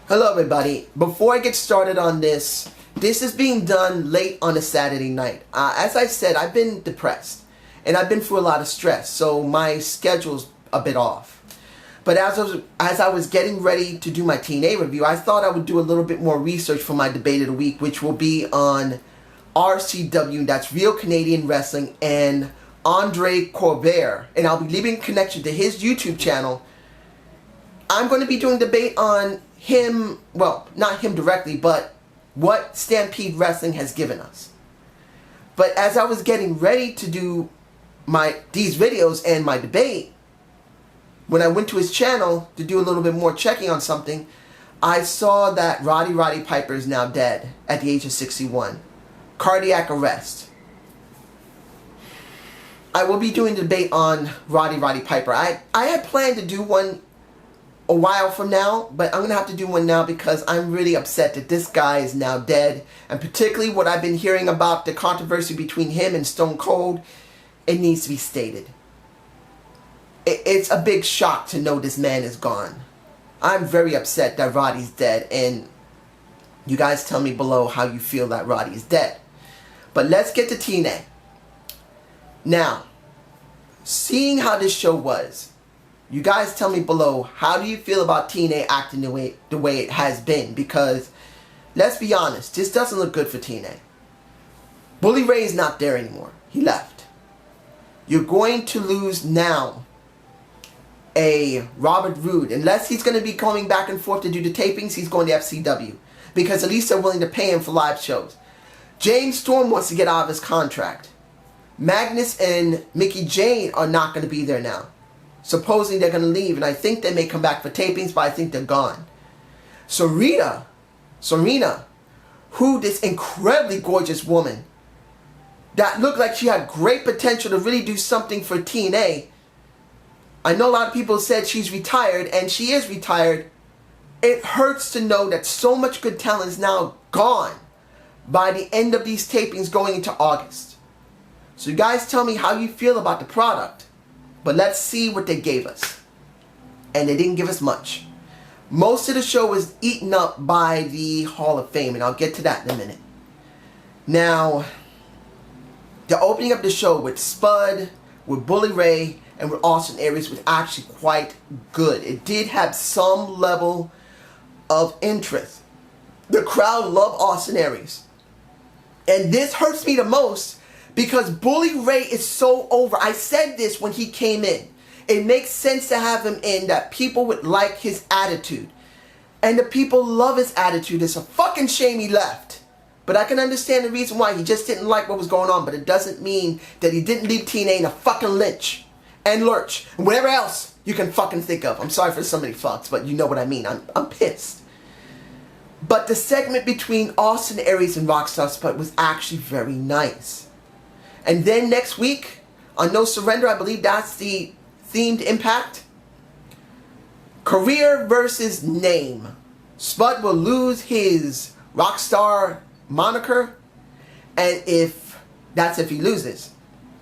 Hello everybody. Before I get started on this is being done late on a Saturday night. As I said, I've been depressed and I've been through a lot of stress, so my schedule's a bit off. But as I was getting ready to do my TNA review, I thought I would do a little bit more research for my debate of the week, which will be on RCW, that's Real Canadian Wrestling, and Andre Corvair. And I'll be leaving a connection to his YouTube channel. I'm going to be doing debate on him, well, not him directly, but what Stampede Wrestling has given us. But as I was getting ready to do these videos and my debate, when I went to his channel to do a little bit more checking on something, I saw that Roddy Piper is now dead at the age of 61. Cardiac arrest. I will be doing a debate on Roddy Piper. I had planned to do one a while from now, but I'm going to have to do one now because I'm really upset that this guy is now dead. And particularly what I've been hearing about the controversy between him and Stone Cold, it needs to be stated. It's a big shock to know this man is gone. I'm very upset that Roddy's dead, and you guys tell me below how you feel that Roddy is dead. But let's get to TNA. Now, seeing how this show was, you guys tell me below, how do you feel about TNA acting the way it has been? Because, let's be honest, this doesn't look good for TNA. Bully Ray is not there anymore. He left. You're going to lose now a Robert Roode. Unless he's going to be coming back and forth to do the tapings, he's going to FCW. Because at least they're willing to pay him for live shows. James Storm wants to get out of his contract. Magnus and Mickey Jane are not going to be there now. Supposedly they're going to leave, and I think they may come back for tapings, but I think they're gone. Serena, who this incredibly gorgeous woman that looked like she had great potential to really do something for TNA. I know a lot of people said she's retired, and she is retired. It hurts to know that so much good talent is now gone by the end of these tapings going into August. So you guys tell me how you feel about the product. But let's see what they gave us. And they didn't give us much. Most of the show was eaten up by the Hall of Fame, and I'll get to that in a minute. Now, the opening of the show with Spud, with Bully Ray, and with Austin Aries was actually quite good. It did have some level of interest. The crowd loved Austin Aries. And this hurts me the most because Bully Ray is so over. I said this when he came in. It makes sense to have him in, that people would like his attitude. And the people love his attitude. It's a fucking shame he left. But I can understand the reason why. He just didn't like what was going on. But it doesn't mean that he didn't leave TNA in a fucking lynch. And lurch. And whatever else you can fucking think of. I'm sorry for so many fucks, but you know what I mean. I'm pissed. But the segment between Austin Aries and Rockstar Spud was actually very nice. And then next week, on No Surrender, I believe that's the themed Impact. Career versus name. Spud will lose his Rockstar moniker. And if he loses.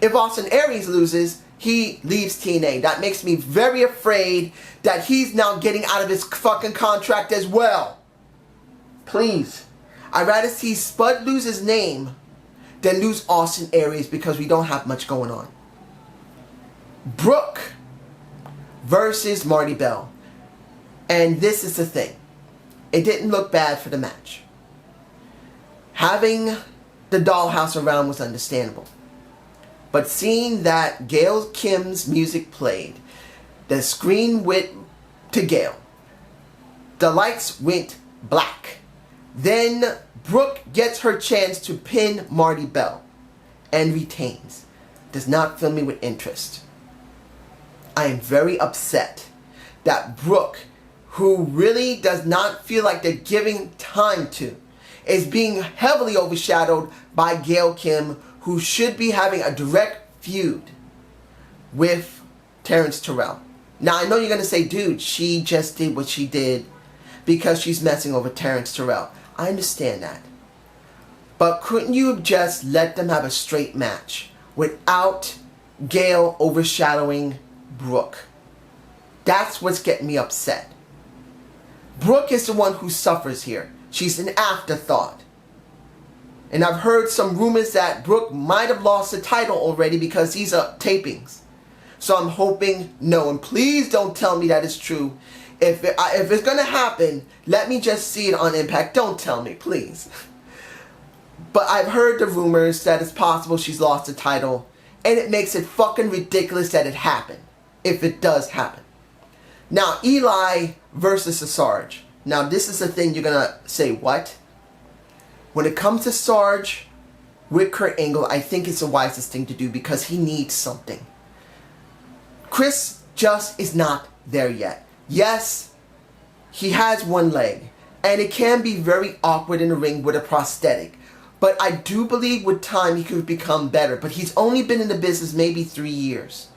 If Austin Aries loses, he leaves TNA. That makes me very afraid that he's now getting out of his fucking contract as well. Please. I'd rather see Spud lose his name than lose Austin Aries, because we don't have much going on. Brooke versus Marty Bell. And this is the thing. It didn't look bad for the match. Having the dollhouse around was understandable. But seeing that Gail Kim's music played, the screen went to Gail. The lights went black. Then Brooke gets her chance to pin Marty Bell and retains. Does not fill me with interest. I am very upset that Brooke, who really does not feel like they're giving time to, is being heavily overshadowed by Gail Kim, who should be having a direct feud with Terrence Terrell. Now, I know you're going to say, dude, she just did what she did because she's messing over Terrence Terrell. I understand that. But couldn't you just let them have a straight match without Gail overshadowing Brooke? That's what's getting me upset. Brooke is the one who suffers here. She's an afterthought. And I've heard some rumors that Brooke might have lost the title already because these are tapings. So I'm hoping no. And please don't tell me that it's true. If it's going to happen, let me just see it on Impact. Don't tell me, please. But I've heard the rumors that it's possible she's lost the title. And it makes it fucking ridiculous that it happened. If it does happen. Now, Eli versus Sarge. Now, this is the thing you're going to say, what? When it comes to Sarge with Kurt Angle, I think it's the wisest thing to do because he needs something. Chris just is not there yet. Yes, he has one leg, and it can be very awkward in the ring with a prosthetic. But I do believe with time he could become better. But he's only been in the business maybe 3 years.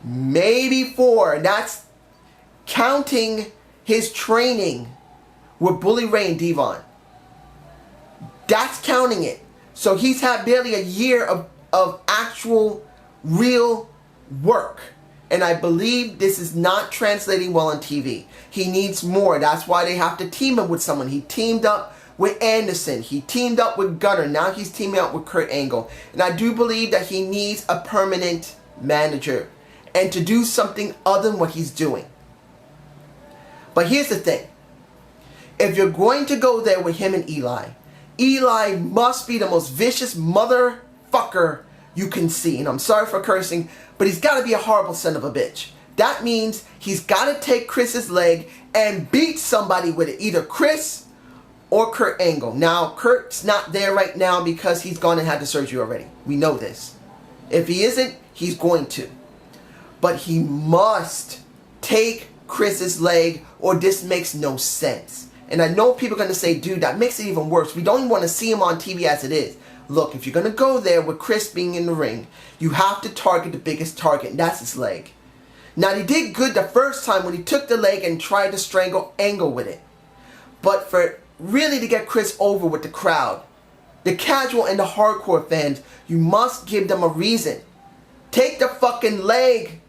Maybe 4. And that's counting his training with Bully Ray and Devon. That's counting it. So he's had barely a year of actual real work. And I believe this is not translating well on TV. He needs more. That's why they have to team him with someone. He teamed up with Anderson. He teamed up with Gunner. Now he's teaming up with Kurt Angle. And I do believe that he needs a permanent manager. And to do something other than what he's doing. But here's the thing. If you're going to go there with him and Eli, Eli must be the most vicious motherfucker you can see. And I'm sorry for cursing, but he's got to be a horrible son of a bitch. That means he's got to take Chris's leg and beat somebody with it. Either Chris or Kurt Angle. Now, Kurt's not there right now because he's gone and had the surgery already. We know this. If he isn't, he's going to. But he must take Chris's leg or this makes no sense. And I know people are going to say, dude, that makes it even worse. We don't even want to see him on TV as it is. Look, if you're going to go there with Chris being in the ring, you have to target the biggest target, and that's his leg. Now, he did good the first time when he took the leg and tried to strangle Angle with it. But for really to get Chris over with the crowd, the casual and the hardcore fans, you must give them a reason. Take the fucking leg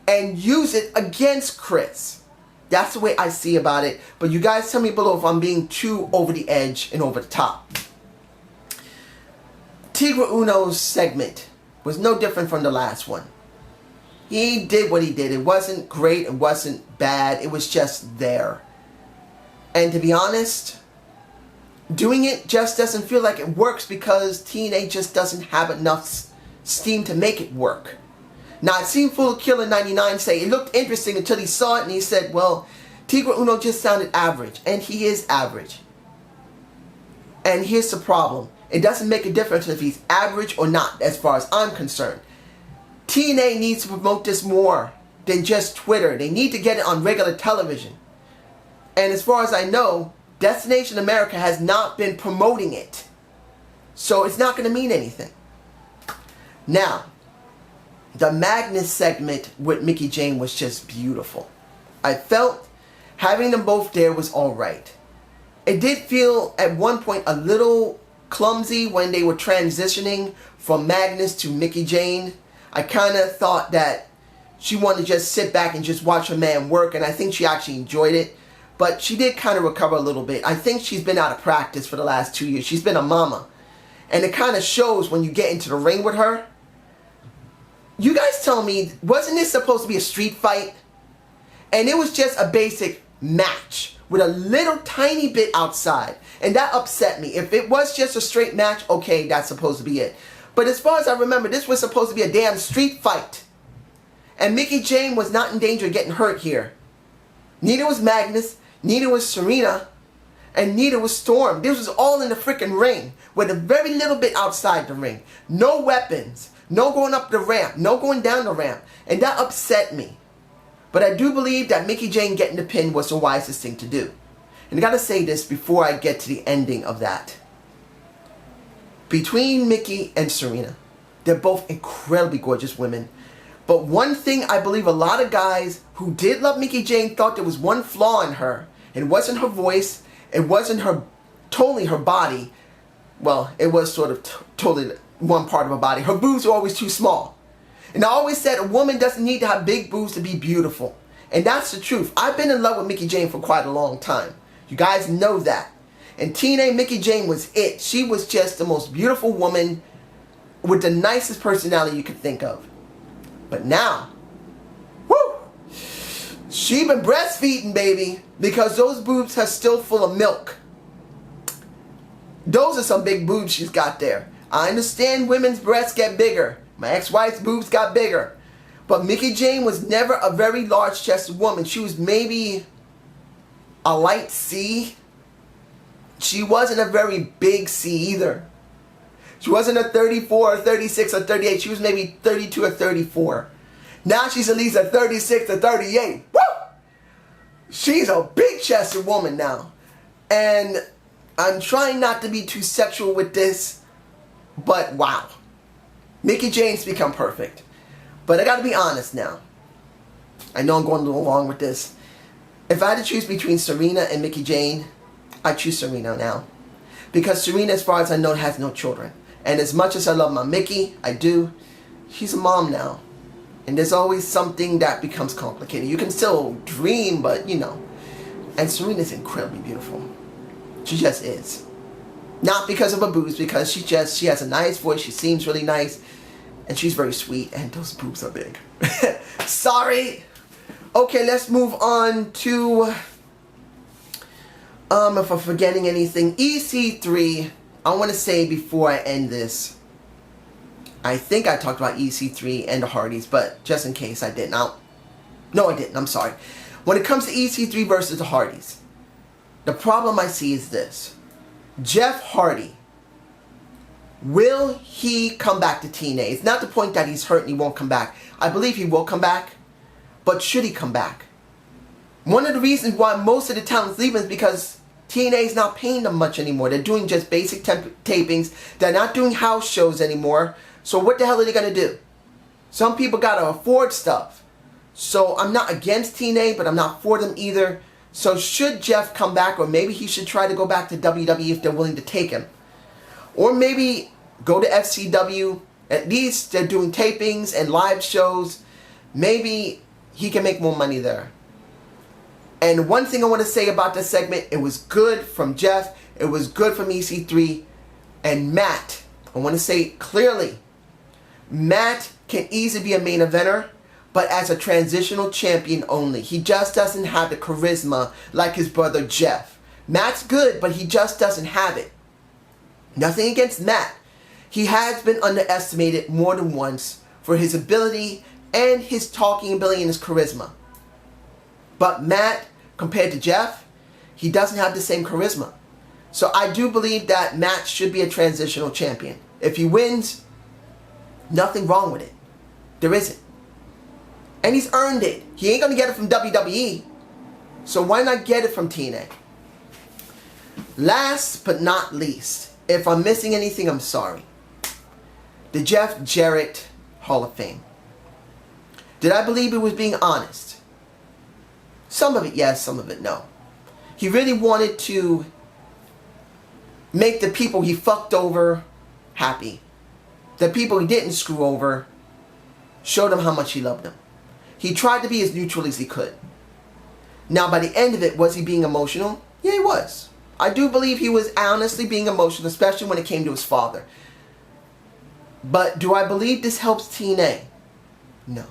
and use it against Chris. That's the way I see about it. But you guys tell me below if I'm being too over the edge and over the top. Tigre Uno's segment was no different from the last one. He did what he did. It wasn't great. It wasn't bad. It was just there. And to be honest, doing it just doesn't feel like it works because TNA just doesn't have enough steam to make it work. Now, I've seen Full Killer 99 say it looked interesting until he saw it and he said, well, Tigre Uno just sounded average. And he is average. And here's the problem. It doesn't make a difference if he's average or not as far as I'm concerned. TNA needs to promote this more than just Twitter. They need to get it on regular television. And as far as I know, Destination America has not been promoting it. So it's not going to mean anything. Now, the Magnus segment with Mickie Jane was just beautiful. I felt having them both there was alright. It did feel at one point a little clumsy when they were transitioning from Magnus to Mickie Jane. I kind of thought that she wanted to just sit back and just watch her man work, and I think she actually enjoyed it. But she did kind of recover a little bit. I think she's been out of practice for the last 2 years. She's been a mama. And it kind of shows when you get into the ring with her. You guys tell me, wasn't this supposed to be a street fight? And it was just a basic match with a little tiny bit outside. And that upset me. If it was just a straight match, okay, that's supposed to be it. But as far as I remember, this was supposed to be a damn street fight. And Mickie Jane was not in danger of getting hurt here. Neither was Magnus, neither was Serena, and neither was Storm. This was all in the freaking ring, with a very little bit outside the ring. No weapons, no going up the ramp, no going down the ramp. And that upset me. But I do believe that Mickie Jane getting the pin was the wisest thing to do. And I gotta say this before I get to the ending of that. Between Mickie and Serena, they're both incredibly gorgeous women. But one thing I believe a lot of guys who did love Mickie Jane thought there was one flaw in her. It wasn't her voice. It wasn't totally her body. Well, it was sort of totally one part of her body. Her boobs were always too small. And I always said a woman doesn't need to have big boobs to be beautiful. And that's the truth. I've been in love with Mickie James for quite a long time. You guys know that. And TNA Mickie James was it. She was just the most beautiful woman with the nicest personality you could think of. But now, whoo, she been breastfeeding, baby, because those boobs are still full of milk. Those are some big boobs she's got there. I understand women's breasts get bigger. My ex-wife's boobs got bigger. But Mickie James was never a very large-chested woman. She was maybe a light C. She wasn't a very big C either. She wasn't a 34 or 36 or 38. She was maybe 32 or 34. Now she's at least a 36 or 38. Woo! She's a big-chested woman now. And I'm trying not to be too sexual with this, but wow. Mickie James become perfect. But I gotta be honest now. I know I'm going a little long with this. If I had to choose between Serena and Mickie James, I choose Serena now. Because Serena, as far as I know, has no children. And as much as I love my Mickie, I do, she's a mom now. And there's always something that becomes complicated. You can still dream, but you know. And Serena's incredibly beautiful. She just is. Not because of her boobs, because she has a nice voice, she seems really nice, and she's very sweet, and those boobs are big. Sorry. Okay, let's move on to, if I'm forgetting anything, EC3. I want to say before I end this, I think I talked about EC3 and the Hardys, but just in case I didn't. No, I didn't. I'm sorry. When it comes to EC3 versus the Hardys, the problem I see is this. Jeff Hardy, will he come back to TNA? It's not the point that he's hurt and he won't come back. I believe he will come back, but should he come back? One of the reasons why most of the talent's leaving is because TNA is not paying them much anymore. They're doing just basic tapings. They're not doing house shows anymore. So what the hell are they going to do? Some people got to afford stuff. So I'm not against TNA, but I'm not for them either. So should Jeff come back, or maybe he should try to go back to WWE if they're willing to take him. Or maybe go to FCW. At least they're doing tapings and live shows. Maybe he can make more money there. And one thing I want to say about this segment, it was good from Jeff. It was good from EC3. And Matt, I want to say clearly, Matt can easily be a main eventer, but as a transitional champion only. He just doesn't have the charisma like his brother Jeff. Matt's good, but he just doesn't have it. Nothing against Matt. He has been underestimated more than once for his ability and his talking ability and his charisma. But Matt, compared to Jeff, he doesn't have the same charisma. So I do believe that Matt should be a transitional champion. If he wins, nothing wrong with it. There isn't. And he's earned it. He ain't going to get it from WWE. So why not get it from TNA? Last but not least, if I'm missing anything, I'm sorry. The Jeff Jarrett Hall of Fame. Did I believe he was being honest? Some of it yes, some of it no. He really wanted to make the people he fucked over happy. The people he didn't screw over, showed them how much he loved them. He tried to be as neutral as he could. Now, by the end of it, was he being emotional? Yeah, he was. I do believe he was honestly being emotional, especially when it came to his father. But do I believe this helps TNA? No.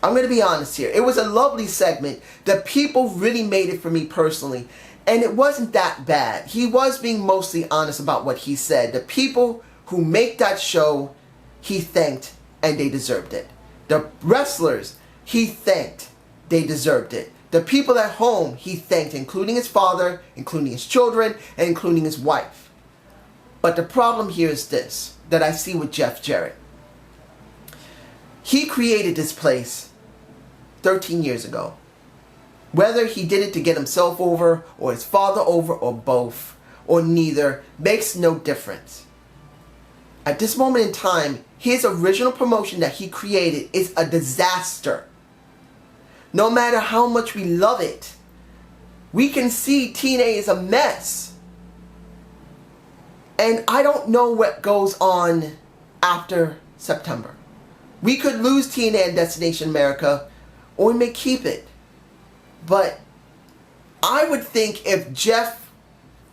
I'm going to be honest here. It was a lovely segment. The people really made it for me personally. And it wasn't that bad. He was being mostly honest about what he said. The people who make that show, he thanked, and they deserved it. The wrestlers, he thanked. They deserved it. The people at home, he thanked, including his father, including his children, and including his wife. But the problem here is this, that I see with Jeff Jarrett. He created this place 13 years ago. Whether he did it to get himself over, or his father over, or both, or neither, makes no difference. At this moment in time, his original promotion that he created is a disaster. No matter how much we love it, we can see TNA is a mess. And I don't know what goes on after September. We could lose TNA and Destination America, or we may keep it. But I would think if Jeff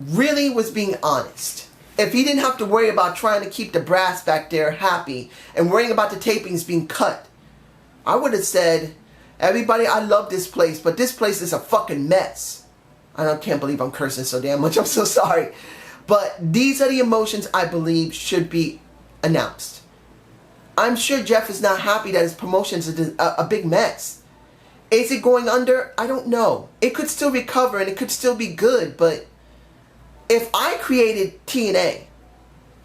really was being honest, if he didn't have to worry about trying to keep the brass back there happy and worrying about the tapings being cut, I would have said, everybody, I love this place, but this place is a fucking mess. Can't believe I'm cursing so damn much. I'm so sorry. But these are the emotions I believe should be announced. I'm sure Jeff is not happy that his promotion is a big mess. Is it going under? I don't know. It could still recover and it could still be good, but if I created TNA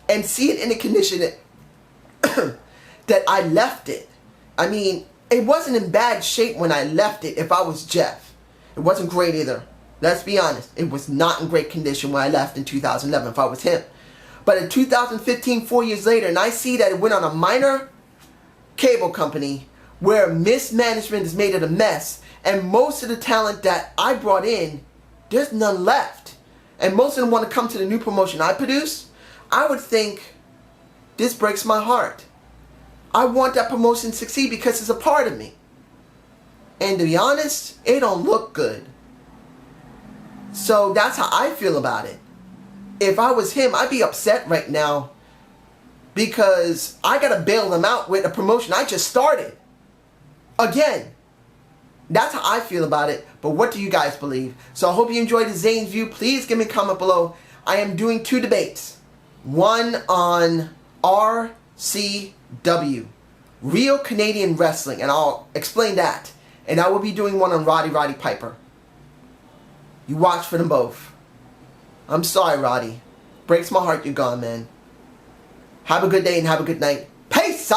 and see it in the condition that I left it, I mean, it wasn't in bad shape when I left it if I was Jeff. It wasn't great either. Let's be honest. It was not in great condition when I left in 2011 if I was him. But in 2015, 4 years later, and I see that it went on a minor cable company where mismanagement has made it a mess, and most of the talent that I brought in, there's none left. And most of them want to come to the new promotion I produce, I would think, this breaks my heart. I want that promotion to succeed because it's a part of me. And to be honest, it don't look good. So that's how I feel about it. If I was him, I'd be upset right now because I got to bail them out with a promotion I just started. Again, that's how I feel about it. But what do you guys believe? So I hope you enjoyed the Zane's View. Please give me a comment below. I am doing 2 debates. One on RCW, Real Canadian Wrestling, and I'll explain that. And I will be doing one on Roddy Piper. You watch for them both. I'm sorry, Roddy. Breaks my heart you're gone, man. Have a good day and have a good night. Peace!